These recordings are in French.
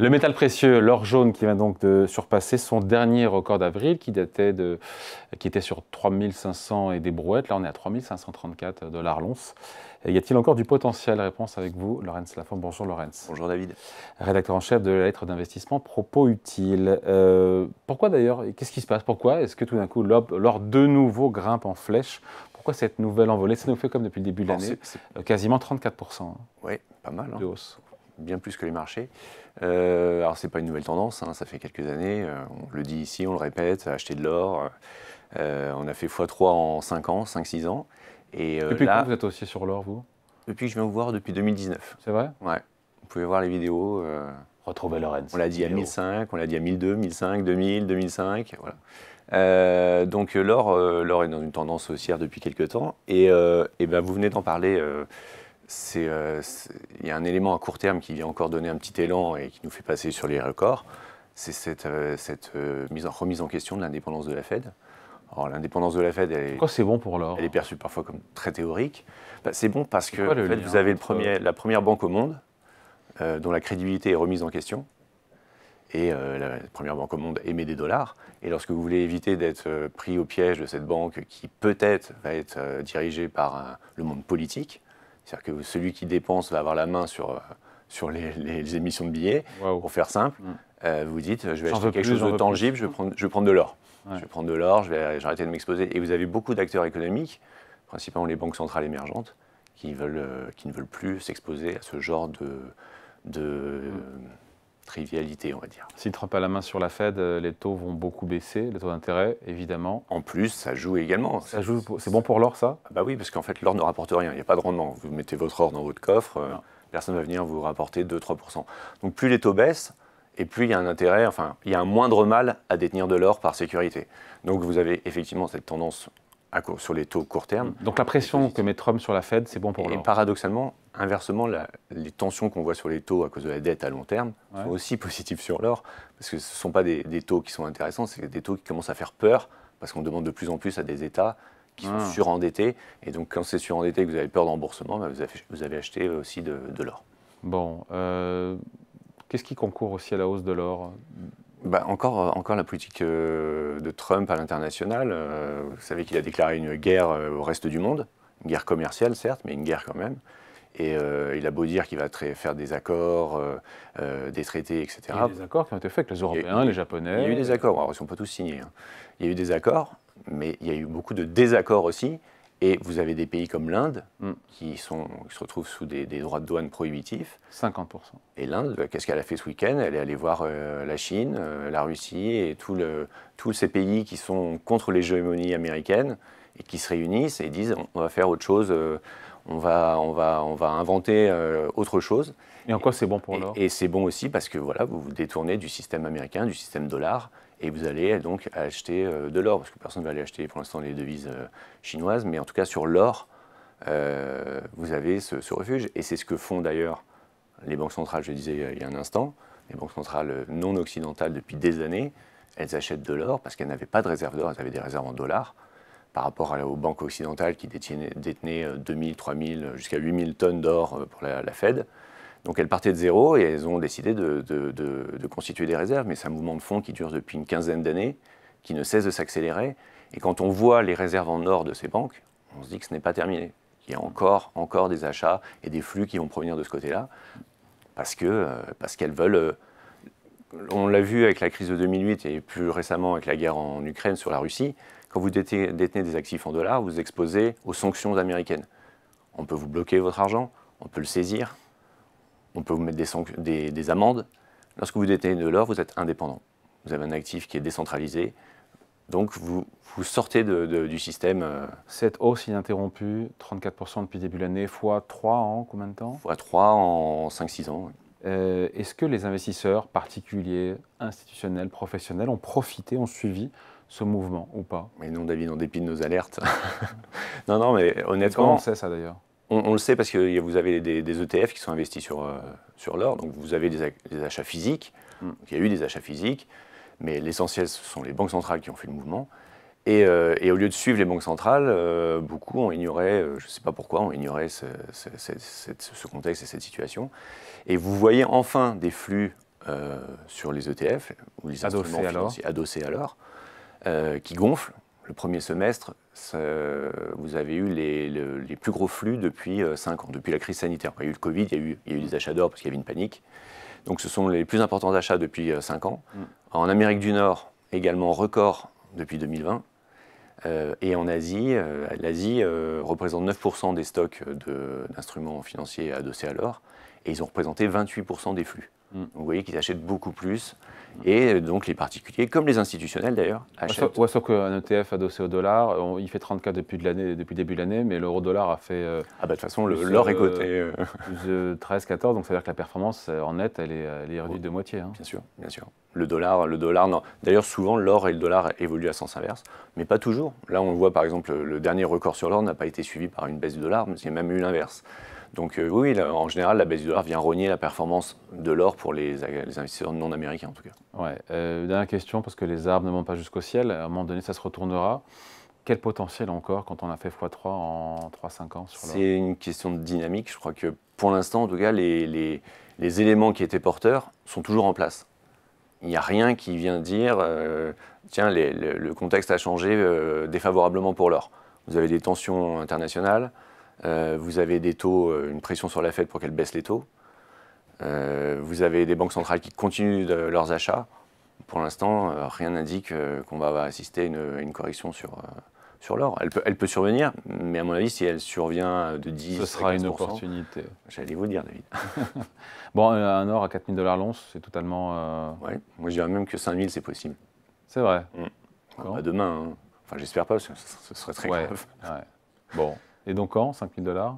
Le métal précieux, l'or jaune, qui vient donc de surpasser son dernier record d'avril, qui était sur 3500 et des brouettes. Là, on est à 3534 $ l'once. Y a-t-il encore du potentiel? Réponse avec vous, Laurence Lafont. Bonjour Laurence. Bonjour David. Rédacteur en chef de la lettre d'investissement Propos Utiles. Pourquoi d'ailleurs? Qu'est-ce qui se passe? Pourquoi est-ce que tout d'un coup l'or de nouveau grimpe en flèche? Pourquoi cette nouvelle envolée? Ça nous fait comme depuis le début de l'année, quasiment 34%. Oui, pas mal. De hausse. Bien plus que les marchés. Alors, ce n'est pas une nouvelle tendance, ça fait quelques années. On le dit ici, on le répète, acheter de l'or. On a fait x3 en 5 ans, 5-6 ans. Et, depuis quand vous êtes aussi sur l'or, vous? Depuis que je viens vous voir, depuis 2019. C'est vrai? Ouais. Vous pouvez voir les vidéos. Retrouvez Laurence. On l'a dit à 1005, on l'a dit à 1002, 1005, 2000, 2005. Voilà. Donc l'or est dans une tendance haussière depuis quelques temps. Et ben, vous venez d'en parler. Il y a un élément à court terme qui vient encore donner un petit élan et qui nous fait passer sur les records, c'est cette remise en question de l'indépendance de la Fed. Alors l'indépendance de la Fed, pourquoi c'est bon pour l'or? Elle est perçue parfois comme très théorique. C'est bon parce que en fait, vous avez la première banque au monde dont la crédibilité est remise en question. Et la première banque au monde émet des dollars. Et lorsque vous voulez éviter d'être pris au piège de cette banque qui peut-être va être dirigée par le monde politique, c'est-à-dire que celui qui dépense va avoir la main sur les émissions de billets. Wow. Pour faire simple, vous dites, je vais acheter quelque chose de tangible, je vais prendre de l'or. Ouais. Je vais prendre de l'or, je vais arrêter de m'exposer. Et vous avez beaucoup d'acteurs économiques, principalement les banques centrales émergentes, qui ne veulent plus s'exposer à ce genre de trivialité, on va dire. Si Trump a la main sur la Fed, les taux vont beaucoup baisser, les taux d'intérêt, évidemment. En plus, ça joue également. C'est bon pour l'or, ça? Bah oui, parce qu'en fait, l'or ne rapporte rien, il n'y a pas de rendement. Vous mettez votre or dans votre coffre, personne ne va venir vous rapporter 2-3%. Donc plus les taux baissent, et plus il y a un intérêt, enfin, il y a un moindre mal à détenir de l'or par sécurité. Donc vous avez effectivement cette tendance sur les taux court terme. Donc la pression que met Trump sur la Fed, c'est bon pour l'or. Et paradoxalement, inversement, les tensions qu'on voit sur les taux à cause de la dette à long terme sont aussi positives sur l'or, parce que ce ne sont pas des taux qui sont intéressants, c'est des taux qui commencent à faire peur, parce qu'on demande de plus en plus à des États qui sont surendettés. Et donc quand c'est surendetté et que vous avez peur de remboursement, bah, vous avez acheté aussi de l'or. Bon, qu'est-ce qui concourt aussi à la hausse de l'or? Bah, encore la politique de Trump à l'international. Vous savez qu'il a déclaré une guerre au reste du monde, une guerre commerciale certes, mais une guerre quand même. Et il a beau dire qu'il va faire des accords, des traités, etc. Il y a eu des accords qui ont été faits avec les Européens, les Japonais. Il y a eu des accords, alors ils ne sont pas tous signés. Il y a eu des accords, mais il y a eu beaucoup de désaccords aussi. Et vous avez des pays comme l'Inde qui se retrouvent sous des droits de douane prohibitifs. 50%. Et l'Inde, qu'est-ce qu'elle a fait ce week-end? Elle est allée voir la Chine, la Russie et tous ces pays qui sont contre l'hégémonie américaine et qui se réunissent et disent on va faire autre chose, on va inventer autre chose. Et en quoi c'est bon pour l'or? Et c'est bon aussi parce que voilà, vous vous détournez du système américain, du système dollar. Et vous allez donc acheter de l'or, parce que personne ne va aller acheter pour l'instant les devises chinoises, mais en tout cas sur l'or, vous avez ce refuge. Et c'est ce que font d'ailleurs les banques centrales, je disais il y a un instant, les banques centrales non occidentales depuis des années, elles achètent de l'or parce qu'elles n'avaient pas de réserve d'or, elles avaient des réserves en dollars, par rapport aux banques occidentales qui détenaient 2000, 3000, jusqu'à 8000 tonnes d'or pour la Fed. Donc elles partaient de zéro et elles ont décidé de constituer des réserves, mais c'est un mouvement de fond qui dure depuis une quinzaine d'années, qui ne cesse de s'accélérer. Et quand on voit les réserves en or de ces banques, on se dit que ce n'est pas terminé. Il y a encore des achats et des flux qui vont provenir de ce côté-là, parce qu'elles veulent... on l'a vu avec la crise de 2008 et plus récemment avec la guerre en Ukraine sur la Russie, quand vous détenez des actifs en dollars, vous vous exposez aux sanctions américaines. On peut vous bloquer votre argent, on peut le saisir, on peut vous mettre des amendes. Lorsque vous détenez de l'or, vous êtes indépendant. Vous avez un actif qui est décentralisé. Donc, vous sortez du système. Cette hausse ininterrompue, 34% depuis le début de l'année, x3 en combien de temps? x3 en 5-6 ans. Oui. Est-ce que les investisseurs particuliers, institutionnels, professionnels ont profité, ont suivi ce mouvement ou pas? Mais non, David, en dépit de nos alertes. Non, mais honnêtement... Comment on sait ça d'ailleurs? On le sait parce que vous avez des ETF qui sont investis sur l'or, donc vous avez des achats physiques, donc il y a eu des achats physiques, mais l'essentiel ce sont les banques centrales qui ont fait le mouvement, et au lieu de suivre les banques centrales, beaucoup ont ignoré, je ne sais pas pourquoi, ont ignoré ce contexte et cette situation, et vous voyez enfin des flux sur les ETF, ou les instruments Adossés à l'or. financiers adossés à l'or, qui gonflent. Le premier semestre, vous avez eu les plus gros flux depuis 5 ans, depuis la crise sanitaire. Il y a eu le Covid, il y a eu des achats d'or parce qu'il y avait une panique. Donc ce sont les plus importants achats depuis 5 ans. En Amérique du Nord, également record depuis 2020. Et en Asie, l'Asie représente 9% des stocks d'instruments financiers adossés à l'or, et ils ont représenté 28% des flux. Donc vous voyez qu'ils achètent beaucoup plus, et donc les particuliers, comme les institutionnels d'ailleurs, achètent. Ouais, sauf qu'un ETF adossé au dollar, il fait 34 depuis le début de l'année, mais l'euro-dollar a fait Ah bah de toute façon, l'or est coté. plus 13, 14, donc ça veut dire que la performance en net, elle est réduite de moitié. Hein. Bien sûr, bien sûr. Le dollar, non. D'ailleurs, souvent, l'or et le dollar évoluent à sens inverse, mais pas toujours. Là, on voit par exemple, le dernier record sur l'or n'a pas été suivi par une baisse du dollar, mais il y a même eu l'inverse. Donc oui, là, en général, la baisse du dollar vient rogner la performance de l'or pour les investisseurs non américains en tout cas. Ouais. Dernière question, parce que les arbres ne montent pas jusqu'au ciel, à un moment donné, ça se retournera. Quel potentiel encore quand on a fait x3 en 3-5 ans sur l'or? C'est une question de dynamique. Je crois que pour l'instant, en tout cas, les éléments qui étaient porteurs sont toujours en place. Il n'y a rien qui vient dire tiens, le contexte a changé défavorablement pour l'or. Vous avez des tensions internationales, vous avez des taux, une pression sur la Fed pour qu'elle baisse les taux, vous avez des banques centrales qui continuent leurs achats. Pour l'instant, rien n'indique qu'on va assister à une correction sur l'or. Elle peut survenir, mais à mon avis, si elle survient de 10 ce sera 15%, une opportunité. J'allais vous le dire, David. Bon, un or à 4 000 $ l'once, c'est totalement... Ouais. Moi, je dirais même que 5 000, c'est possible. C'est vrai. Bah, demain, hein. Enfin, j'espère pas, parce que ce serait très grave. Ouais. Bon, et donc quand 5 000 $?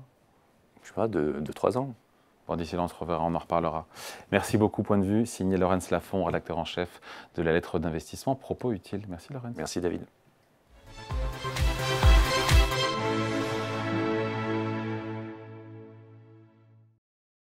Je sais pas, de 3 ans. Bon, d'ici là, on se reverra, on en reparlera. Merci beaucoup, Point de vue. Signé Laurence Lafont, rédacteur en chef de la lettre d'investissement. Propos utiles. Merci, Laurence. Merci, David.